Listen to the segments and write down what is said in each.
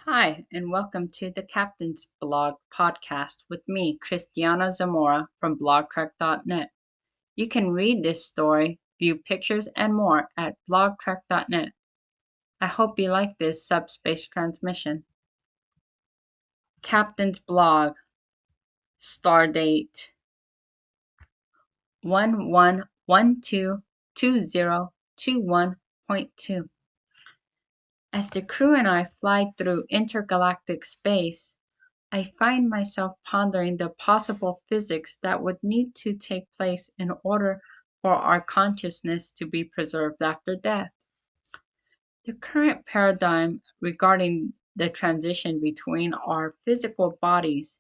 Hi, and welcome to the Captain's Blog podcast with me, Christiana Zamora from blogtrek.net. You can read this story, view pictures, and more at blogtrek.net. I hope you like this subspace transmission. Captain's Blog, Stardate 11122021.2. As the crew and I fly through intergalactic space, I find myself pondering the possible physics that would need to take place in order for our consciousness to be preserved after death. The current paradigm regarding the transition between our physical bodies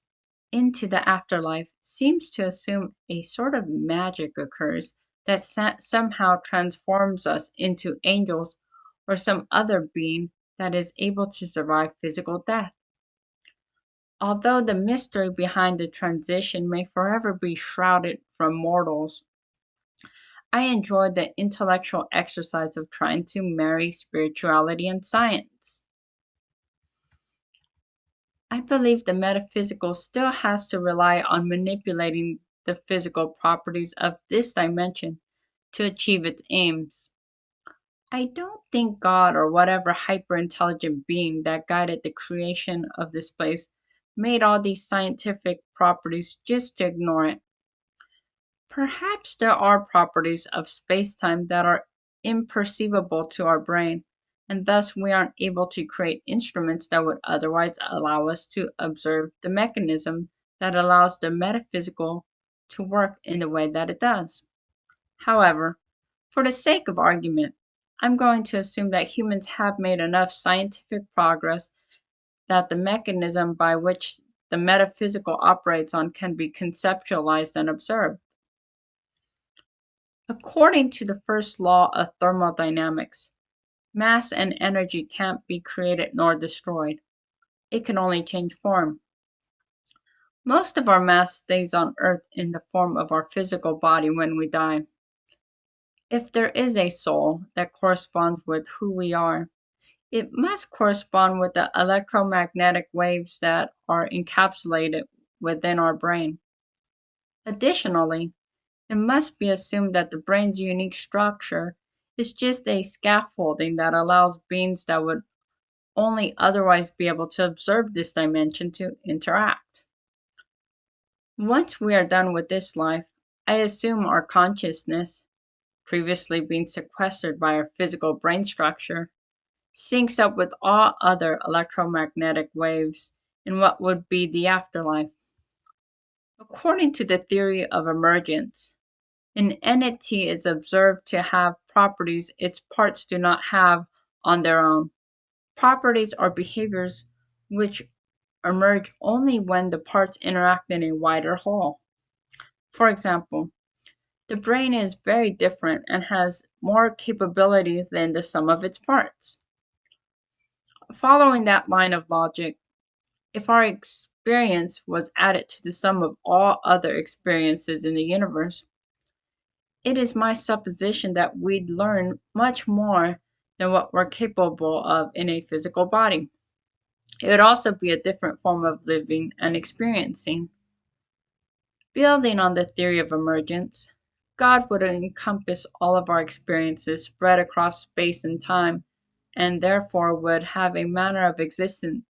into the afterlife seems to assume a sort of magic occurs that somehow transforms us into angels or some other being that is able to survive physical death. Although the mystery behind the transition may forever be shrouded from mortals, I enjoy the intellectual exercise of trying to marry spirituality and science. I believe the metaphysical still has to rely on manipulating the physical properties of this dimension to achieve its aims. I don't think God or whatever hyper-intelligent being that guided the creation of this place made all these scientific properties just to ignore it. Perhaps there are properties of spacetime that are imperceivable to our brain, and thus we aren't able to create instruments that would otherwise allow us to observe the mechanism that allows the metaphysical to work in the way that it does. However, for the sake of argument, I'm going to assume that humans have made enough scientific progress that the mechanism by which the metaphysical operates on can be conceptualized and observed. According to the first law of thermodynamics, mass and energy can't be created nor destroyed. It can only change form. Most of our mass stays on Earth in the form of our physical body when we die. If there is a soul that corresponds with who we are, it must correspond with the electromagnetic waves that are encapsulated within our brain. Additionally, it must be assumed that the brain's unique structure is just a scaffolding that allows beings that would only otherwise be able to observe this dimension to interact. Once we are done with this life, I assume our consciousness, previously being sequestered by our physical brain structure, syncs up with all other electromagnetic waves in what would be the afterlife. According to the theory of emergence, an entity is observed to have properties its parts do not have on their own. Properties or behaviors which emerge only when the parts interact in a wider whole. For example, the brain is very different and has more capabilities than the sum of its parts. Following that line of logic, if our experience was added to the sum of all other experiences in the universe, it is my supposition that we'd learn much more than what we're capable of in a physical body. It would also be a different form of living and experiencing. Building on the theory of emergence, God would encompass all of our experiences spread across space and time, and therefore would have a manner of existence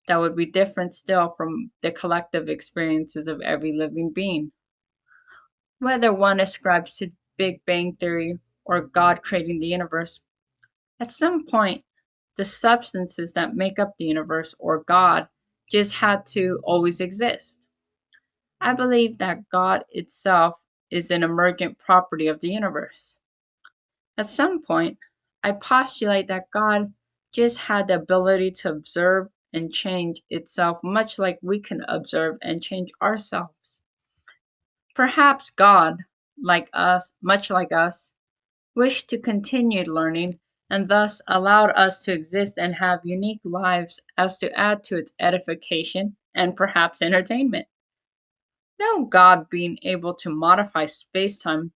that would be different still from the collective experiences of every living being. Whether one ascribes to Big Bang Theory or God creating the universe, at some point, the substances that make up the universe or God just had to always exist. I believe that God itself is an emergent property of the universe. At some point, I postulate that God just had the ability to observe and change itself much like we can observe and change ourselves. Perhaps God, much like us, wished to continue learning and thus allowed us to exist and have unique lives as to add to its edification and perhaps entertainment. No God being able to modify spacetime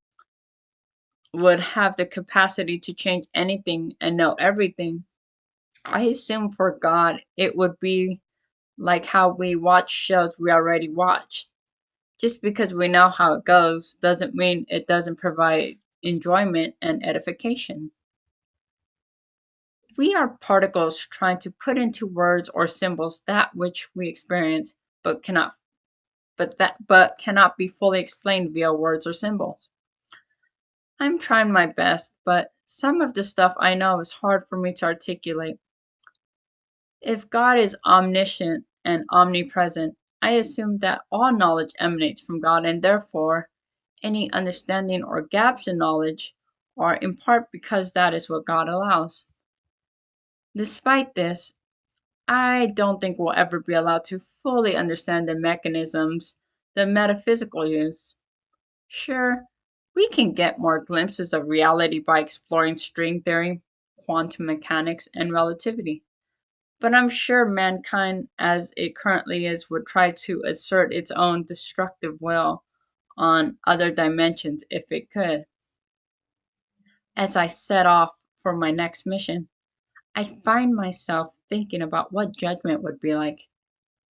would have the capacity to change anything and know everything. I assume for God, it would be like how we watch shows we already watched. Just because we know how it goes doesn't mean it doesn't provide enjoyment and edification. We are particles trying to put into words or symbols that which we experience but cannot be fully explained via words or symbols. I'm trying my best, but some of the stuff I know is hard for me to articulate. If God is omniscient and omnipresent, I assume that all knowledge emanates from God, and therefore any understanding or gaps in knowledge are in part because that is what God allows. Despite this, I don't think we'll ever be allowed to fully understand the mechanisms the metaphysical use. Sure, we can get more glimpses of reality by exploring string theory, quantum mechanics, and relativity. But I'm sure mankind, as it currently is, would try to assert its own destructive will on other dimensions if it could. As I set off for my next mission, I find myself thinking about what judgment would be like,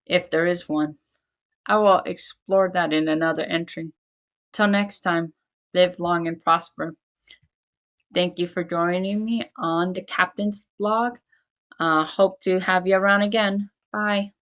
if there is one. I will explore that in another entry. Till next time, live long and prosper. Thank you for joining me on the Captain's blog. Hope to have you around again. Bye.